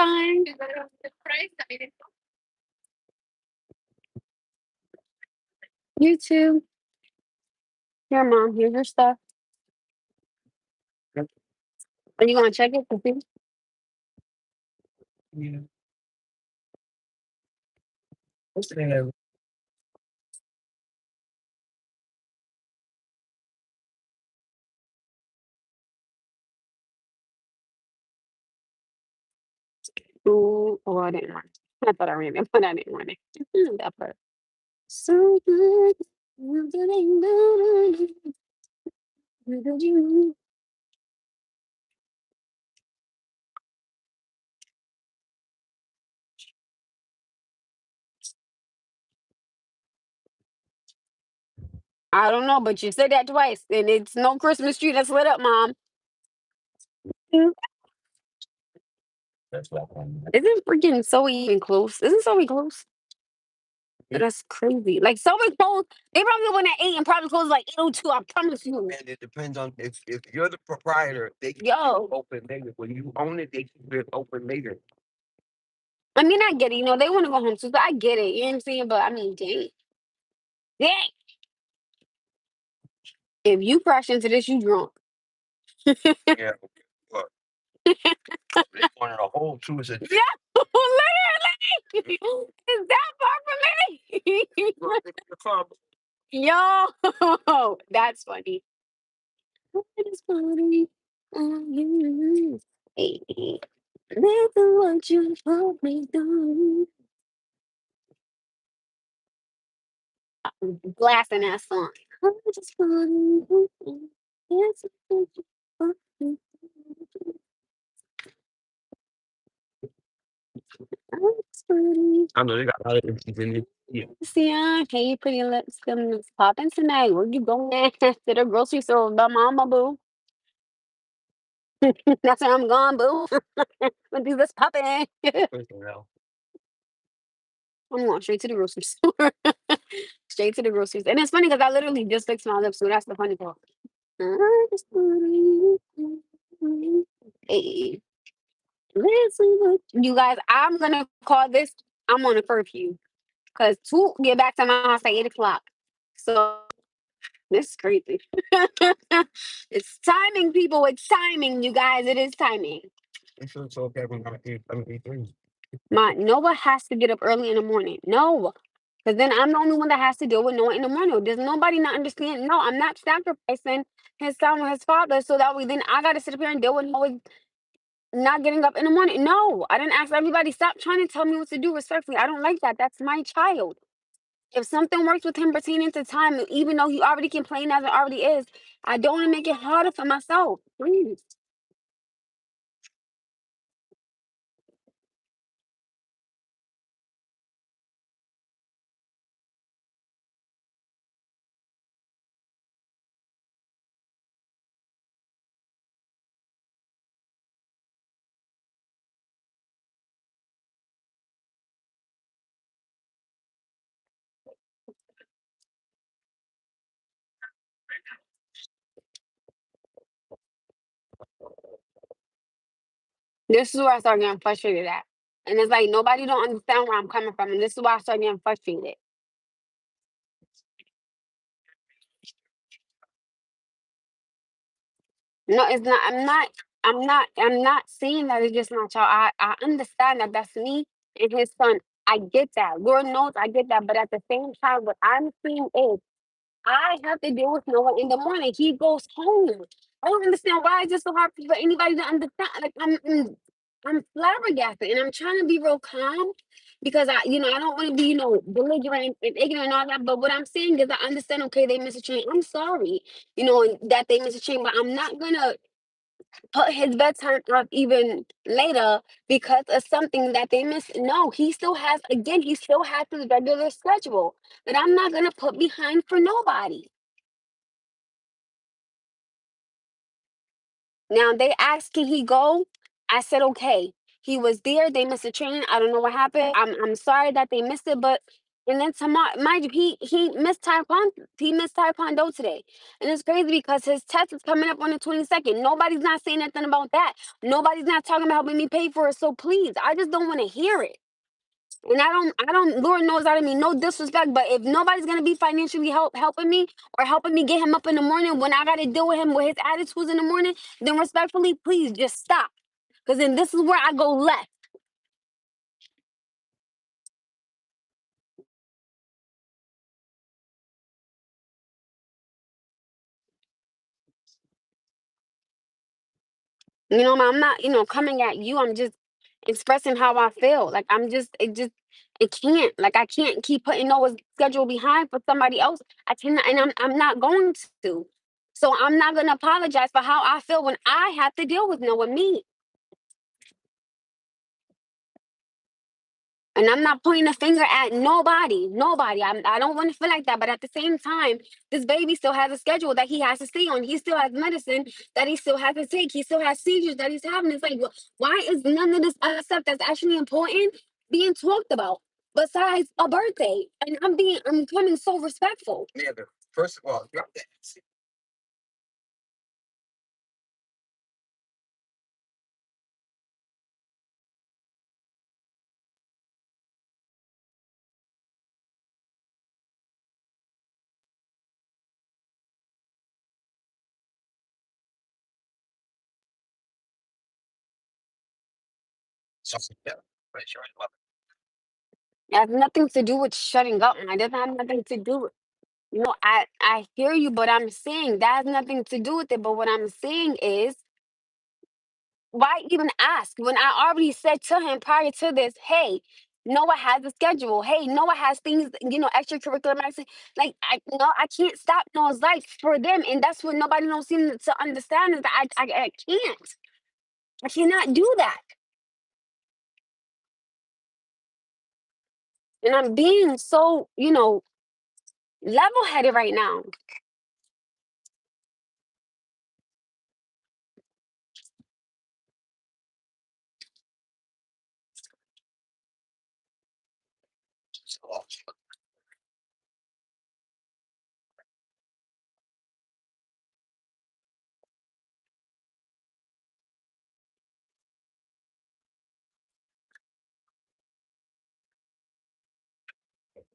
fine. You too. Here, Mom. Here's your stuff. Are you gonna check it to see? Ooh, oh, I didn't want it. I thought I ran it, but I didn't want it. That part. So good. I don't know, but you said that twice, and it's no Christmas tree that's lit up, Mom. Mm. Isn't freaking Zoe even close? Isn't Zoe close? That's crazy. Like Zoe closed. They probably went at 8 and probably closed like 8:02. I promise you. And it depends on if you're the proprietor, they keep it Yo, open later. When you own it, they keep it open later. I mean, I get it. You know, they want to go home too, so I get it. You know what I'm saying? But I mean, dang, dang. If you crash into this, you drunk. Yeah, but they wanted a whole too. It's a Yeah, literally. Is that far from me? Yo, that's funny. What is funny? You. Hey, that's what you told me do. Blasting that song. What is funny? That's what you told me do. What's funny? I know they got a lot of empties in it. Yeah. Yeah, hey, pretty lips, them lips popping tonight. Where you going at? To the grocery store with my mama, boo. That's where I'm going, boo. With these lips popping. I'm going straight to the grocery store. Straight to the grocery store. And it's funny because I literally just fixed my lips, so that's the funny part. Hey, listen, you guys, I'm gonna call this. I'm on a curfew because to get back to my house at 8 o'clock. So this is crazy. It's timing, people. It's timing, you guys. It is timing. I'm sure it's okay when I'm 8:03. My Noah has to get up early in the morning. No, because then I'm the only one that has to deal with Noah in the morning. Does nobody not understand? No, I'm not sacrificing his time with his father so that way then I got to sit up here and deal with Noah not getting up in the morning. No, I didn't ask everybody. Stop trying to tell me what to do respectfully. I don't like that. That's my child. If something works with him pertaining to time, even though he already complained as it already is, I don't want to make it harder for myself. Please. This is where I start getting frustrated at. And it's like nobody don't understand where I'm coming from. And this is why I start getting frustrated. No, it's not. I'm not saying that it's just my child. I understand that that's me and his son. I get that. Lord knows I get that. But at the same time, what I'm seeing is I have to deal with Noah in the morning. He goes home. I don't understand why it's just so hard for anybody to understand. Like I'm flabbergasted, and I'm trying to be real calm because I don't want to be, belligerent and ignorant and all that. But what I'm saying is, I understand. Okay, they missed a train. I'm sorry, and that they missed a train, but I'm not gonna put his bedtime up even later because of something that they missed. No, he still has his regular schedule that I'm not gonna put behind for nobody. Now they asked, can he go? I said okay. He was there. They missed a train. I don't know what happened. I'm sorry that they missed it, but And then tomorrow, mind you, he missed Taekwondo today, and it's crazy because his test is coming up on the 22nd. Nobody's not saying nothing about that. Nobody's not talking about helping me pay for it. So please, I just don't want to hear it. And I don't. Lord knows I don't mean no disrespect, but if nobody's gonna be financially helping me or helping me get him up in the morning when I gotta deal with him with his attitudes in the morning, then respectfully, please just stop. Cause then this is where I go left. I'm not, coming at you. I'm just expressing how I feel. Like it can't. Like I can't keep putting Noah's schedule behind for somebody else. I cannot, and I'm not going to. So I'm not gonna apologize for how I feel when I have to deal with Noah, me. And I'm not pointing a finger at nobody, nobody. I don't want to feel like that. But at the same time, this baby still has a schedule that he has to stay on. He still has medicine that he still has to take. He still has seizures that he's having. It's like, why is none of this other stuff that's actually important being talked about besides a birthday? And I'm becoming so respectful. Yeah, but first of all, drop that. Something, yeah. Right, sure. It has nothing to do with shutting up. And it doesn't have nothing to do with, I hear you, but I'm saying that has nothing to do with it. But what I'm saying is, why even ask when I already said to him prior to this, hey, Noah has a schedule. Hey, Noah has things, extracurricular activities. Like I can't stop Noah's life for them, and that's what nobody don't seem to understand is that I can't. I cannot do that, and I'm being so level headed right now. So,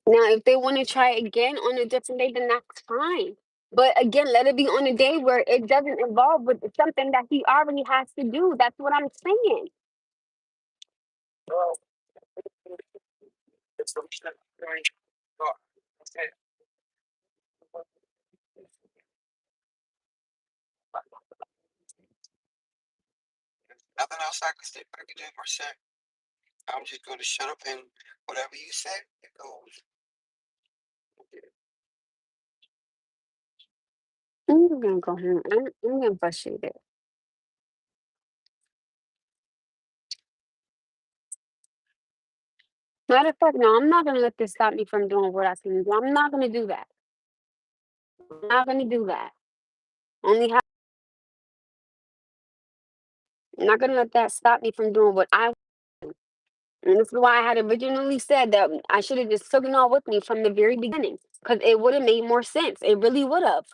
Now, if they want to try again on a different day, then that's fine. But again, let it be on a day where it doesn't involve with something that he already has to do. That's what I'm saying. well, it's the least that right. Oh, okay. Nothing else I can say back again or say. I'm just going to shut up and whatever you say, it goes. I'm gonna go home. I'm getting frustrated. Matter of fact, no, I'm not gonna let this stop me from doing what I can do. I'm not gonna do that. I'm not gonna do that. Only how I'm not gonna let that stop me from doing what I want. And this is why I had originally said that I should have just taken all with me from the very beginning. Because it would have made more sense. It really would have.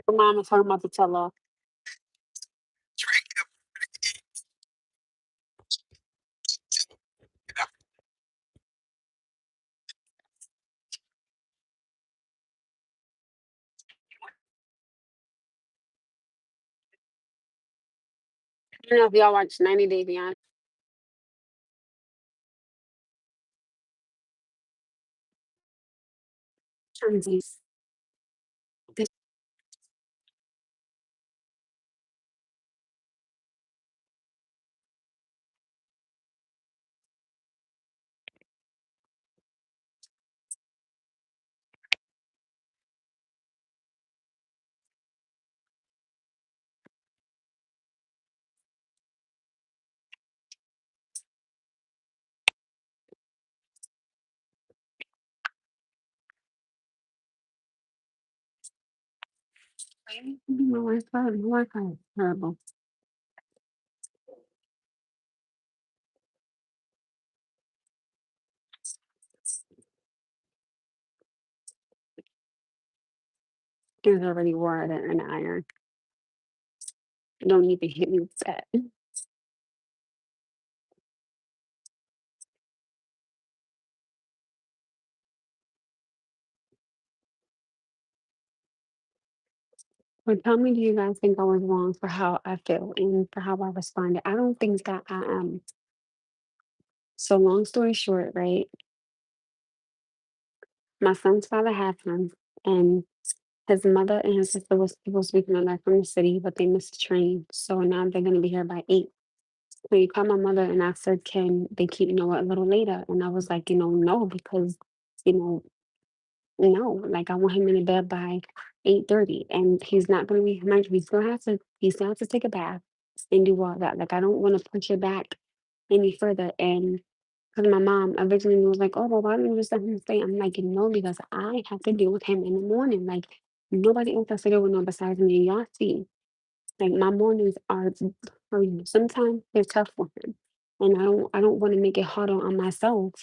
My mom was talking about the tell off. Drink up, you know. I don't know if y'all watch 90 Day Fiance. This my Wi-Fi is terrible. There's already water and iron. You don't need to hit me with that. But tell me, do you guys think I was wrong for how I feel and for how I responded? I don't think that I am. So long story short, right? My son's father had him, and his mother and his sister was supposed to be coming back from the city, but they missed the train. So now they're gonna be here by 8. So he called my mother and I said, "Can they keep Noah a little later?" And I was like, no, because you know, no, like I want him in the bed by 8:30, and he's not gonna be. Mind you, he still has to take a bath and do all that. Like I don't want to push it back any further. And because my mom originally was like, "Oh, well, why don't you just let him stay?" I'm like, "No, because I have to deal with him in the morning. Like nobody else has to deal with no besides me. Y'all see, like my mornings are sometimes they're tough for him, and I don't want to make it harder on myself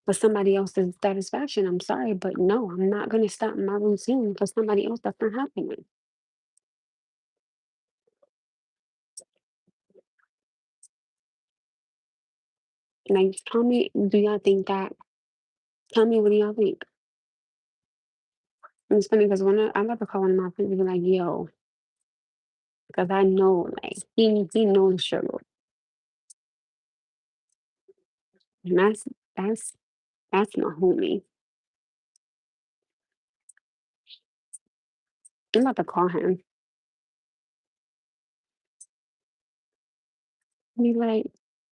for somebody else's satisfaction. I'm sorry, but no, I'm not gonna stop my routine for somebody else that's not happening. Like, tell me, do y'all think that? Tell me, what do y'all think? And it's funny because when I love to call one of my friends and be like, "Yo," because I know, like, he knows the struggle, and that's that's my homie. I'm about to call him. And be like,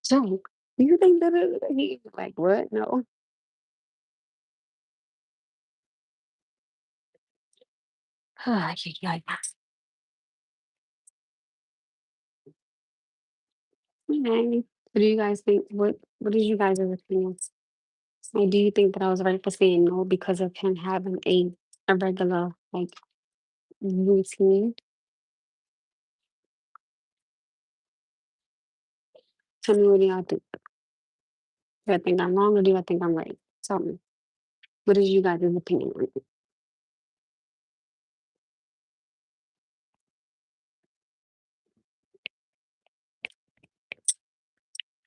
"Joe, do you think that?" He like, "What? No." Like, okay. What do you guys think? What is you guys' opinions? Like, do you think that I was right for saying no because of him having a regular like routine? Tell me, what do y'all think? Do I think I'm wrong or do I think I'm right? Tell me. What is you guys' opinion on it?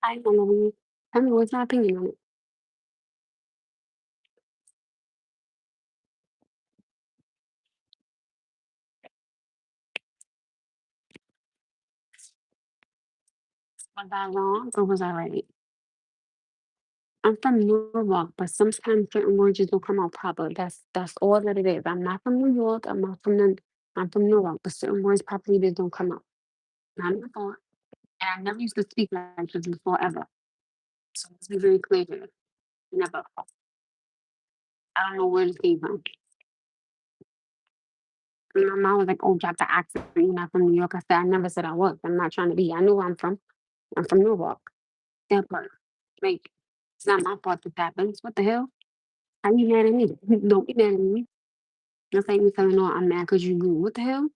I don't know. Tell me, what's my opinion on it? Was I wrong or was I right? I'm from Norwalk, but sometimes certain words just don't come out proper. That's all that it is. I'm not from New York. I'm from Norwalk, but certain words properly just don't come out. Not my fault. And I never used to speak like this before ever. So let's be very clear here. Never. I don't know where this came from. And my mom was like, "Oh, drop the accent. You're not from New York." I said, "I never said I was. I'm not trying to be. I know where I'm from. I'm from Norwalk." That part. Like, it's not my fault this happens. What the hell? How you mad at me? Don't be mad at me. That's like me telling no, I'm mad because you grew. What the hell?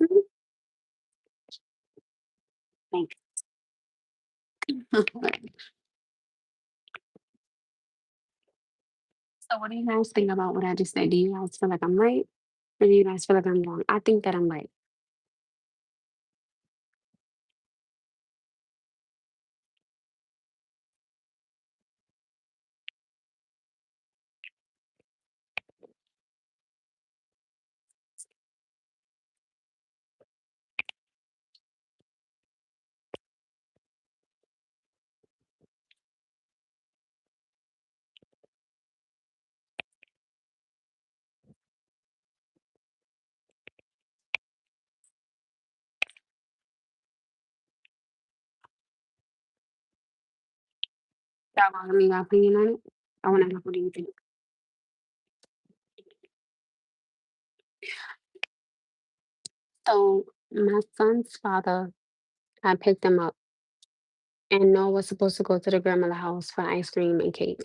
Mhm. Like, so what do you guys think about what I just said? Do you guys feel like I'm right? Or do you guys feel like I'm wrong? I think that I'm right. Y'all want me your opinion on it? I want to know what do you think. So my son's father had picked him up, and Noah was supposed to go to the grandmother house for ice cream and cake.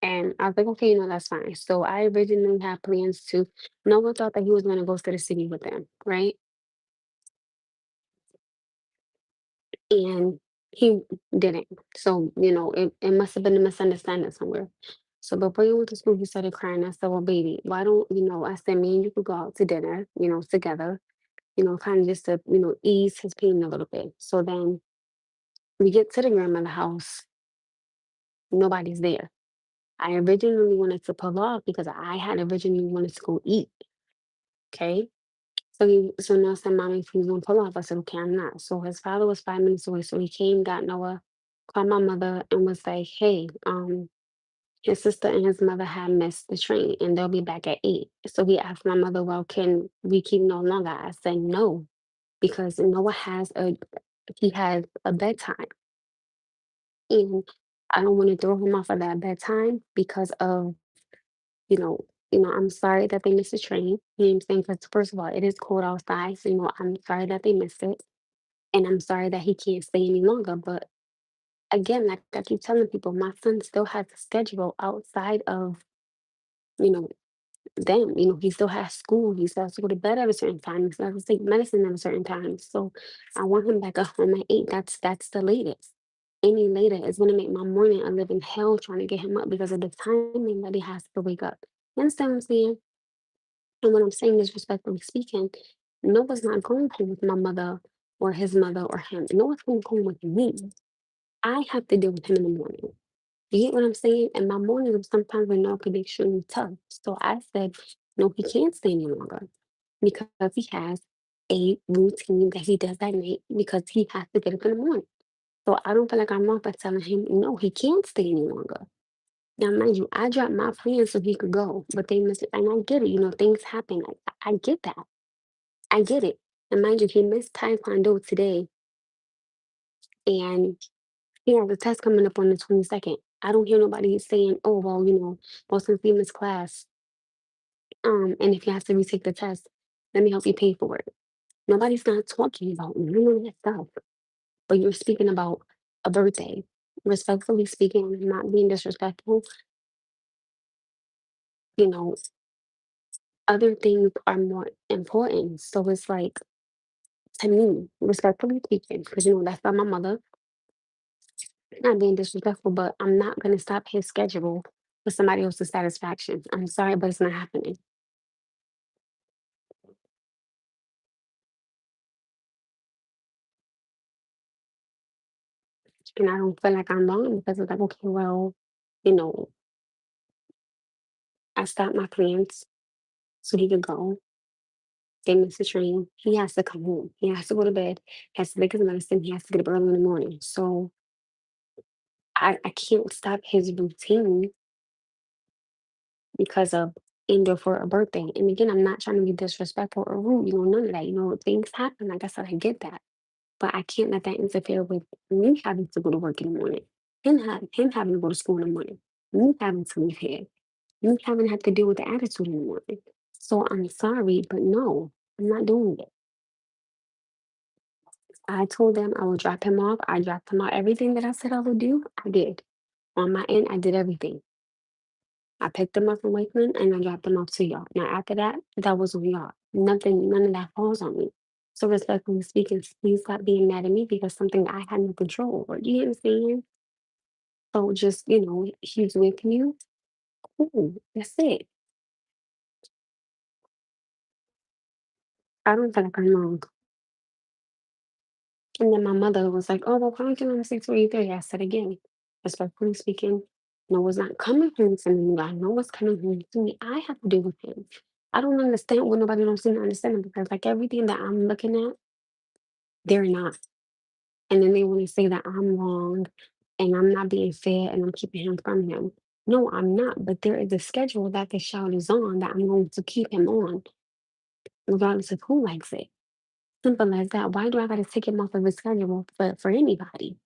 And I was like, okay, that's fine. So I originally had plans to. Noah thought that he was going to go to the city with them, right? And he didn't. So, it must have been a misunderstanding somewhere. So before he went to school, he started crying. I said, well, baby, why don't, I said, me and you could go out to dinner, together, kind of just to, ease his pain a little bit. So then we get to the grandmother house, nobody's there. I originally wanted to pull off because I had originally wanted to go eat. Okay. So Noah said, Mommy, if he's gonna pull off, I said, okay, I'm not. So his father was 5 minutes away. So he came, got Noah, called my mother, and was like, hey, his sister and his mother had missed the train and they'll be back at 8. So he asked my mother, well, can we keep no longer? I said no, because Noah has a bedtime. And I don't want to throw him off of that bedtime because of, you know, I'm sorry that they missed the train. You know what I'm saying? Because first of all, it is cold outside. So, I'm sorry that they missed it. And I'm sorry that he can't stay any longer. But again, like I keep telling people, my son still has a schedule outside of, you know, them. He still has school. He still has to go to bed at a certain time. He still has to take medicine at a certain time. So I want him back at home at 8. That's the latest. Any later is gonna make my morning a living hell trying to get him up because of the timing that he has to wake up. You understand what I'm saying? And what I'm saying is respectfully speaking, Noah's not going home with my mother or his mother or him. Noah's going home with me. I have to deal with him in the morning. You get what I'm saying? And my mornings sometimes when Noah could be extremely tough. So I said, no, he can't stay any longer because he has a routine that he does at night because he has to get up in the morning. So I don't feel like I'm wrong by telling him, no, he can't stay any longer. Now, mind you, I dropped my plans so he could go, but they missed it. And I get it, things happen. I get that. I get it. And mind you, he missed Taekwondo today and he has a test coming up on the 22nd. I don't hear nobody saying, oh, well, well, since he missed class, and if you have to retake the test, let me help you pay for it. Nobody's not talking about none of that stuff, but you're speaking about a birthday. Respectfully speaking, not being disrespectful, you know, other things are more important. So it's like, to me, respectfully speaking, because that's not my mother, not being disrespectful, but I'm not going to stop his schedule for somebody else's satisfaction. I'm sorry, but it's not happening. And I don't feel like I'm wrong because it's like, okay, well, you know, I stopped my plans so he could go. They missed the train. He has to come home. He has to go to bed, has to take his medicine, he has to get up early in the morning. So I can't stop his routine because of Indo for a birthday. And again, I'm not trying to be disrespectful or rude, none of that. Things happen. Like I said, I get that. But I can't let that interfere with me having to go to work in the morning, him having to go to school in the morning, me having to leave here, me having had to deal with the attitude in the morning. So I'm sorry, but no, I'm not doing it. I told them I would drop him off. I dropped him off. Everything that I said I would do, I did. On my end, I did everything. I picked him up from Wakeman and I dropped him off to y'all. Now after that, that was on y'all. None of that falls on me. So respectfully speaking, please stop being mad at me because something I had no control over. You understand? So just, he's with you. Cool. That's it. I don't feel like I'm wrong. And then my mother was like, "Oh, well, why don't you let him stick to what you three?" I said again, respectfully speaking, no, it's not coming home to me. I know what's coming home to me. I have to deal with him. I don't understand what nobody don't seem to understand because like everything that I'm looking at, they're not. And then they want to say that I'm wrong and I'm not being fair and I'm keeping him from him. No, I'm not. But there is a schedule that the child is on that I'm going to keep him on, regardless of who likes it. Simple as that. Why do I gotta take him off of his schedule for anybody?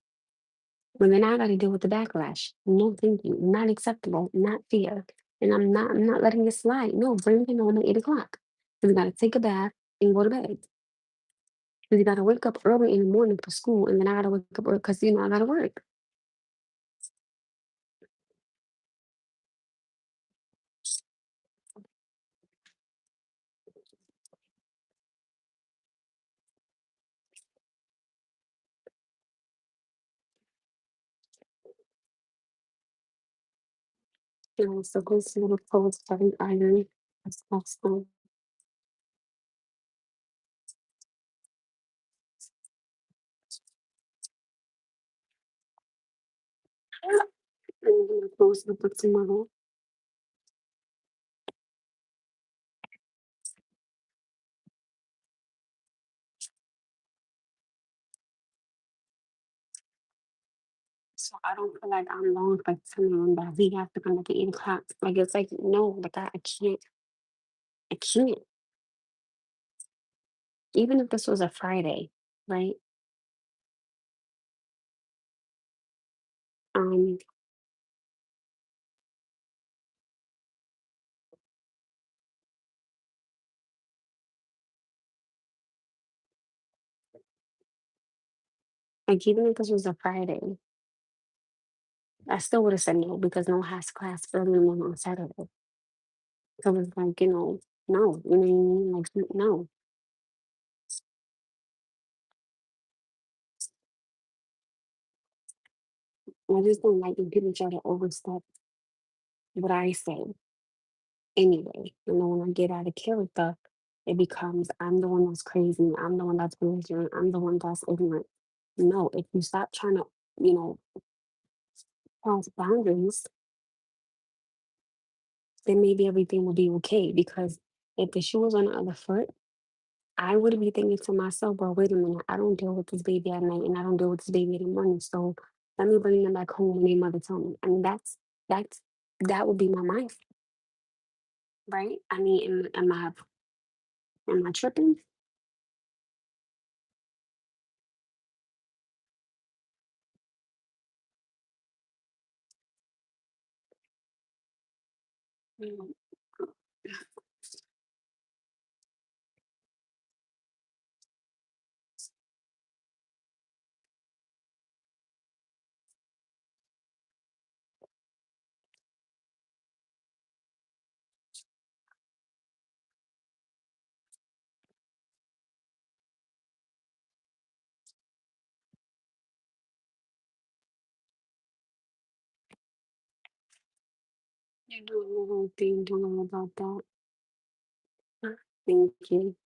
Well, then I got to deal with the backlash. No, thank you. Not acceptable. Not fair. And I'm not letting it slide. No, bring him home at 8 o'clock. Because got to take a bath and go to bed. Because you got to wake up early in the morning for school, and then I got to wake up early because I got to work. So go see the clothes starting iron. That's awesome. And I'm gonna close the book tomorrow. So I don't feel like I'm long for telling him that we have to come back at 8 o'clock. Like it's like no, like I can't. I can't. Even if this was a Friday, right? Um, like even if this was a Friday, I still would have said no because no has class early in the morning on Saturday. So it's like, no, you know what I mean? Like no. I just don't like when people try to overstep what I say anyway. When I get out of character, it becomes I'm the one that's crazy, I'm the one that's belligerent, I'm the one that's ignorant. No, if you stop trying to, you know, cross boundaries, then maybe everything will be okay. Because if the shoe was on the other foot, I would be thinking to myself, well, wait a minute, I don't deal with this baby at night and I don't deal with this baby in the morning. So let me bring them back home when their mother tell me. I mean, that's that would be my mind, right? I mean, am I tripping? Mm, You're doing the whole thing, don't know about that. Thank you.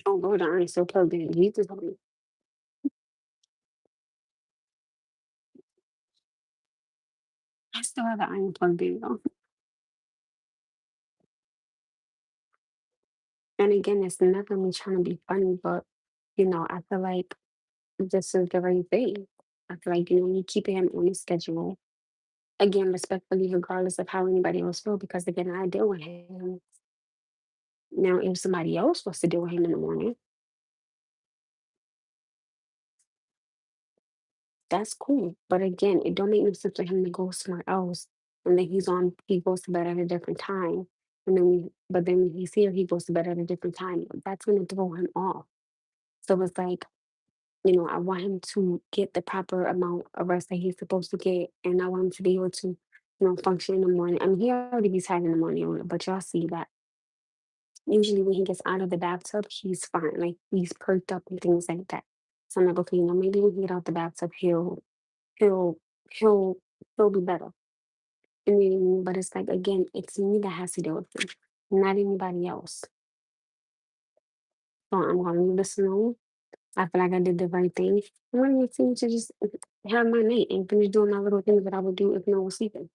Oh Lord, I ain't so plugged in. Jesus, help me. I still have the iron plugged in though. And again, it's never me trying to be funny, but I feel like this is the right thing. I feel like, you keeping him on his schedule. Again, respectfully, regardless of how anybody else feel, because again, I deal with him. Now, if somebody else was to deal with him in the morning, that's cool. But again, it don't make no sense for him to go somewhere else and then he goes to bed at a different time. But then when he's here, he goes to bed at a different time. That's gonna throw him off. So it's like, I want him to get the proper amount of rest that he's supposed to get, and I want him to be able to, function in the morning. I mean, he already be tired in the morning, but y'all see that usually when he gets out of the bathtub, he's fine. Like he's perked up and things like that. So I'm like, okay, maybe when he get out the bathtub, he'll he'll he'll be better. I mean, but it's like again, it's me that has to deal with it, not anybody else. So I'm gonna leave this alone. I feel like I did the right thing. I'm gonna continue to just have my night and finish doing my little things that I would do if no one was sleeping.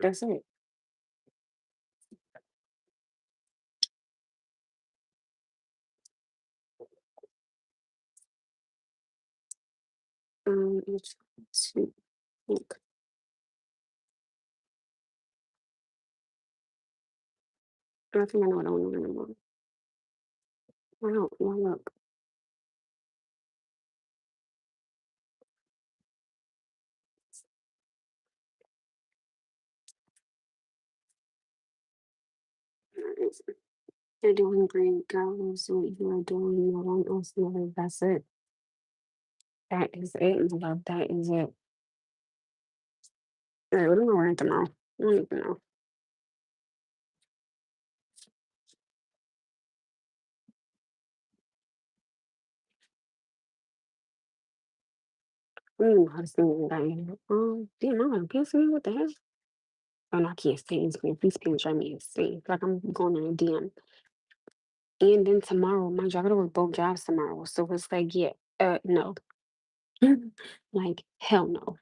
That's it. It's to think. I think I know what I want to do. Wow, well, look. You're doing great, girls. What you are doing, no one else knows. That's it. That is it, my love. That is it. All right, what am I wearing tomorrow? I don't even know. I don't even know how to sing what I am. Damn, I'm on PSV. What the hell? Oh, no, I can't stay in screen. Please can try me to see. Like I'm going on a DM. And then tomorrow, my job, I gotta work both jobs tomorrow. So it's like, yeah, no. Like, hell no.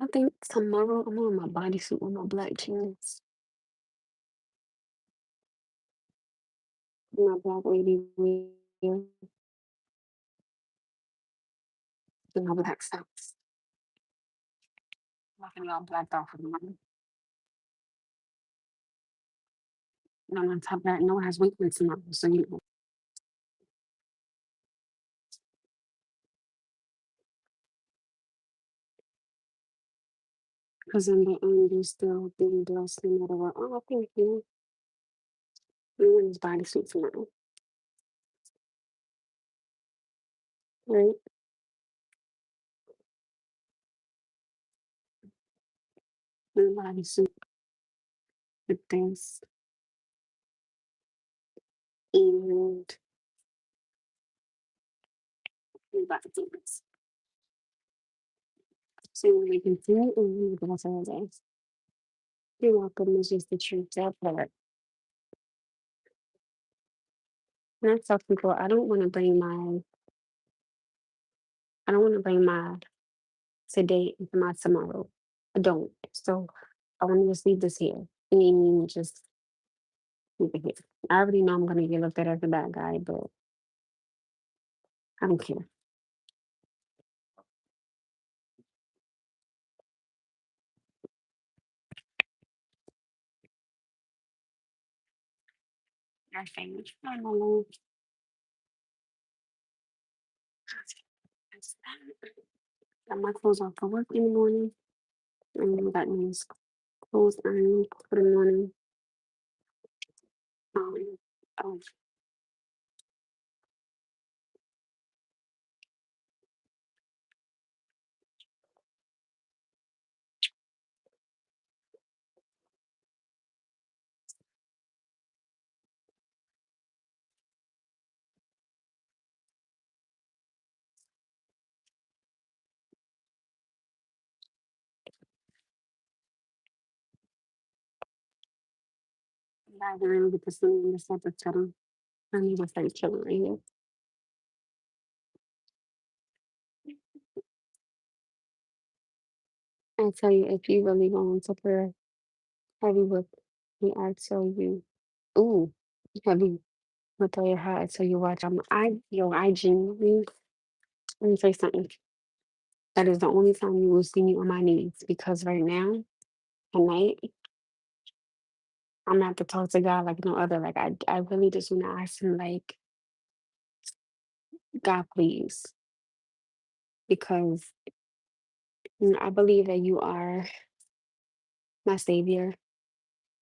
I think tomorrow I'm wearing my bodysuit with my black jeans, my black lady wear, and my black socks. I'm gonna be all blacked out for the morning. And on top of that, no one has weekends tomorrow. So, you know, because in the end, you're still being blessed no matter what. Oh, thank you. I'm wearing this bodysuit tomorrow, right? The bodysuit with this and the body things. So, when we continue, we can also days. You're welcome. It's just the truth. That part. And I tell people I don't want to bring my today into my tomorrow. I don't. So I want to just leave this here. And just leave it here. I already know I'm gonna get looked at as a bad guy, but I don't care. You're famous. I don't know. Got my clothes off for work in the morning. And then got these clothes on for the morning. Um, oh, I didn't really get to sleep in this episode. I need to start chilling right here. I tell you, if you really go into prayer heavy with me, I tell you, ooh, heavy with all your heart. I tell you, watch. I genuinely, let me say something. That is the only time you will see me on my knees because right now, tonight, I'm gonna have to talk to God like no other. Like I really just want to ask Him, like, God, please, because I believe that you are my savior.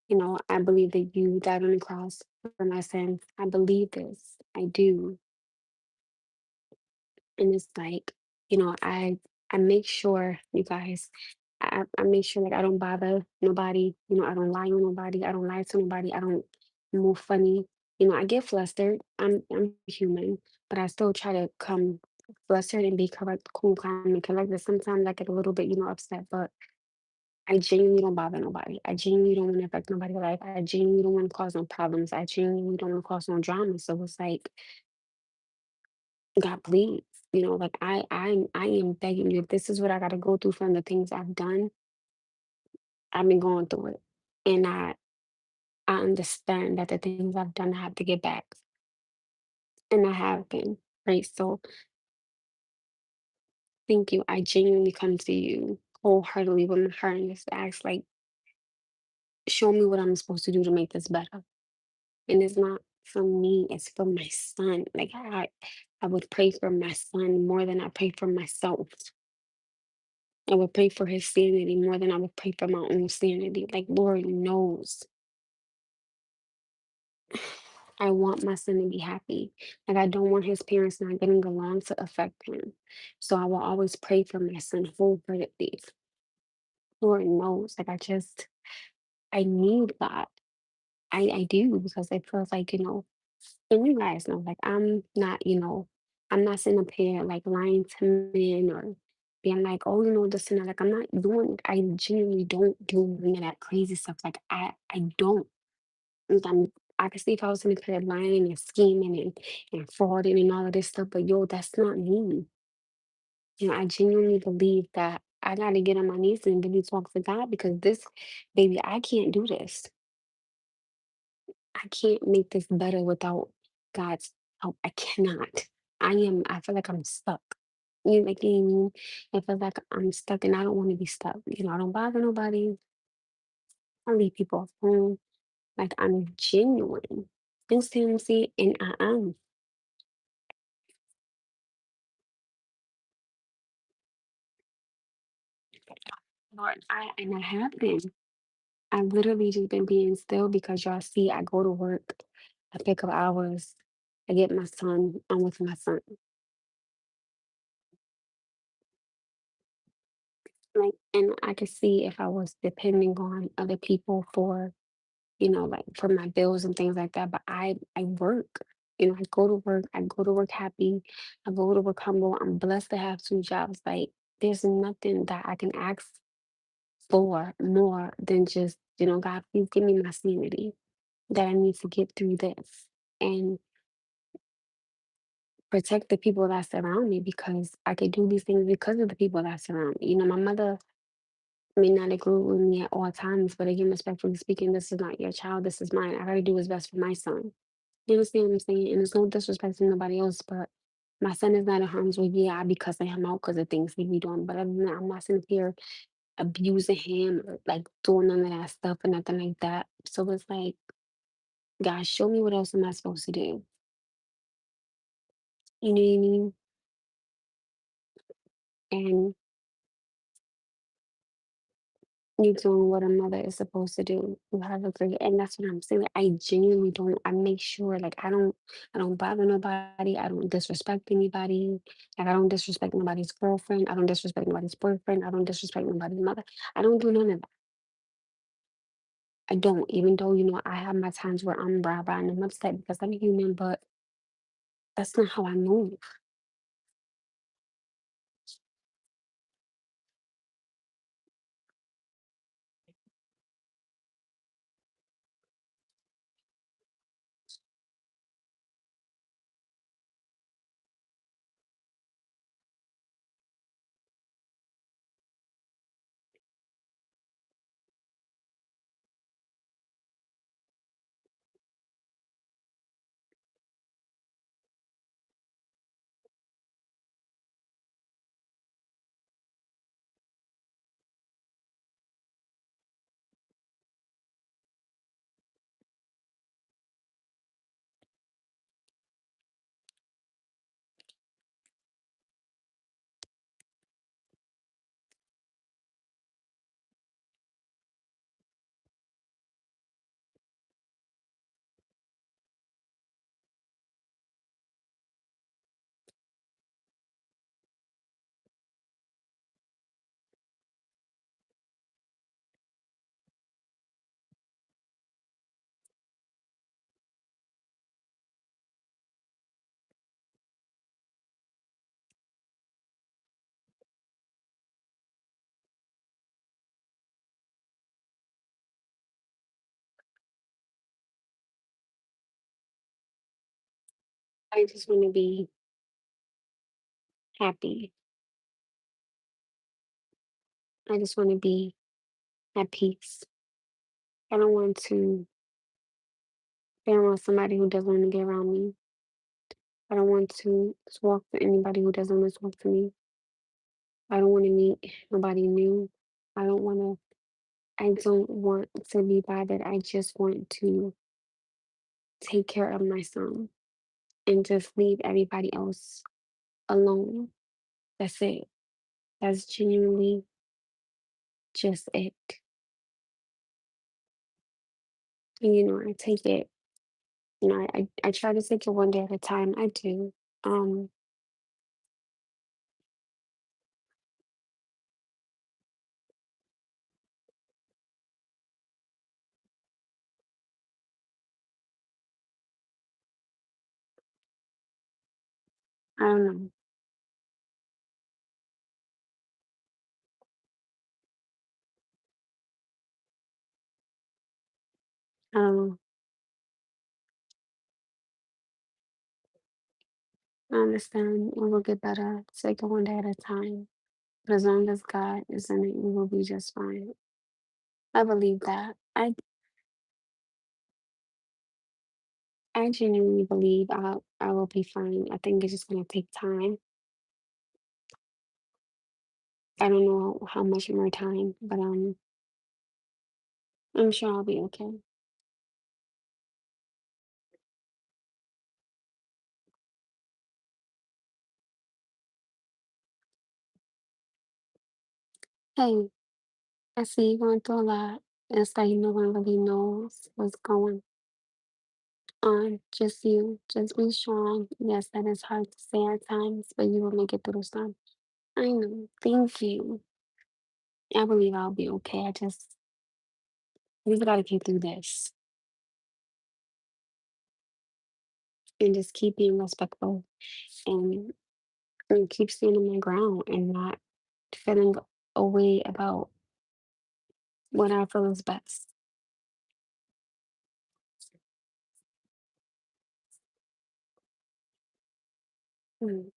You know, I believe that you died on the cross for my sins. I believe this. I do. And it's like, I make sure, you guys, I make sure like I don't bother nobody, I don't lie on nobody, I don't lie to nobody, I don't move funny, I get flustered. I'm human, but I still try to come flustered and be correct, cool, calm, and collected. Sometimes I get a little bit, upset, but I genuinely don't bother nobody. I genuinely don't want to affect nobody's life. I genuinely don't want to cause no problems. I genuinely don't want to cause no drama. So it's like, God, please, like I am begging you. If this is what I got to go through from the things I've done, I've been going through it, and I understand that the things I've done, I have to get back, and I have been. Right. So thank you. I genuinely come to you wholeheartedly with my heart and just ask, like, show me what I'm supposed to do to make this better. And it's not for me, it's for my son. Like I would pray for my son more than I pray for myself. I would pray for his sanity more than I would pray for my own sanity. Like Lord knows. I want my son to be happy. Like I don't want his parents not getting along to affect him. So I will always pray for my son wholeheartedly. Lord knows. Like I need God. I do because it feels like, and you guys know, like I'm not sitting up here like lying to men or being like, oh, this and that. Like I'm not doing, I genuinely don't do none of that crazy stuff. Like I don't. And I can see if I was in the here lying and scheming and frauding and all of this stuff, but yo, that's not me. I genuinely believe that I gotta get on my knees and really talk to God because this, baby, I can't do this. I can't make this better without God's help. I cannot. I feel like I'm stuck. Like, you know what I mean? I feel like I'm stuck and I don't want to be stuck. I don't bother nobody. I leave people alone. Like, I'm genuine. You see what I'm saying? And I am. Lord, and I have been. I literally just been being still because y'all see, I go to work, I pick up hours, I get my son, I'm with my son. Like, and I could see if I was depending on other people for, like for my bills and things like that. But I work. I go to work. I go to work happy. I go to work humble. I'm blessed to have two jobs. Like there's nothing that I can ask for more than just, God, please give me my sanity that I need to get through this and protect the people that surround me because I could do these things because of the people that surround me. My mother may not agree with me at all times, but again, respectfully speaking, this is not your child. This is mine. I gotta do what's best for my son. You understand what I'm saying? And it's no disrespect to nobody else, but my son is not in harm's way. Yeah, I be cussing him out because of things he be doing. But other than that, I'm not sitting here abusing him or like doing none of that stuff or nothing like that. So it's like, God, show me what else am I supposed to do? You know what I mean? And you doing what a mother is supposed to do. You have a great, and that's what I'm saying. Like, I genuinely don't. I make sure, like, I don't bother nobody. I don't disrespect anybody. Like, I don't disrespect nobody's girlfriend. I don't disrespect nobody's boyfriend. I don't disrespect nobody's mother. I don't do none of that. I don't. Even though I have my times where I'm rah-rah and I'm upset because I'm human, but that's not how I move. I just want to be happy. I just want to be at peace. I don't want to be around somebody who doesn't want to be around me. I don't want to talk to anybody who doesn't want to talk to me. I don't want to meet nobody new. I don't want to, I don't want to be bothered. I just want to take care of my son and just leave everybody else alone. That's it. That's genuinely just it. And I take it, I try to take it one day at a time. I do. Um, I don't know. Um, I understand it will get better. Take it one day at a time. But as long as God is in it, you will be just fine. I believe that. I genuinely believe I will be fine. I think it's just gonna take time. I don't know how much more time, but I'm sure I'll be okay. Hey, I see you going through a lot. It's like no one really knows what's going on. Just you. Just be strong. Yes, that is hard to say at times, but you will make it through the storm. I know. Thank you. I believe I'll be okay. We just gotta get through this and just keep being respectful and, and keep standing my ground and not feeling a way about what I feel is best. Mm,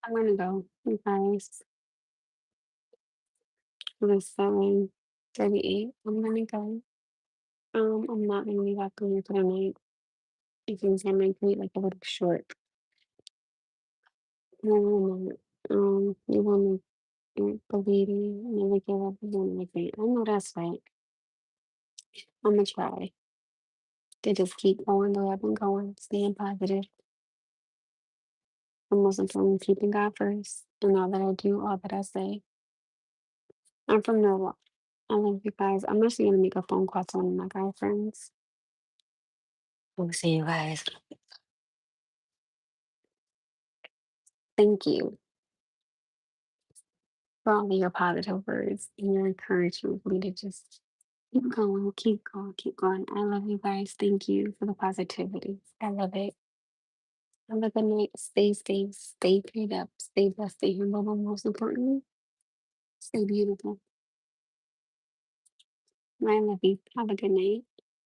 I'm gonna go, you guys. It's 7:38. I'm gonna go. I'm not gonna be back on here for the night. I think I might be like a little short. No, no, no. You wanna believe me, never give up, never like that. I know that's right. I'm gonna try to just keep going the way I've been going, staying positive, and most importantly, keeping God first in all that I do, all that I say. I'm from Norwalk. I love you guys. I'm actually gonna make a phone call to one of my guy friends. We'll see you guys. Thank you for all of your positive words and your encouragement for me to just keep going, keep going, keep going. I love you guys. Thank you for the positivity. I love it. Have a good night. Stay safe, stay prayed up, stay blessed, stay humble, but most importantly, stay beautiful. I love you. Have a good night.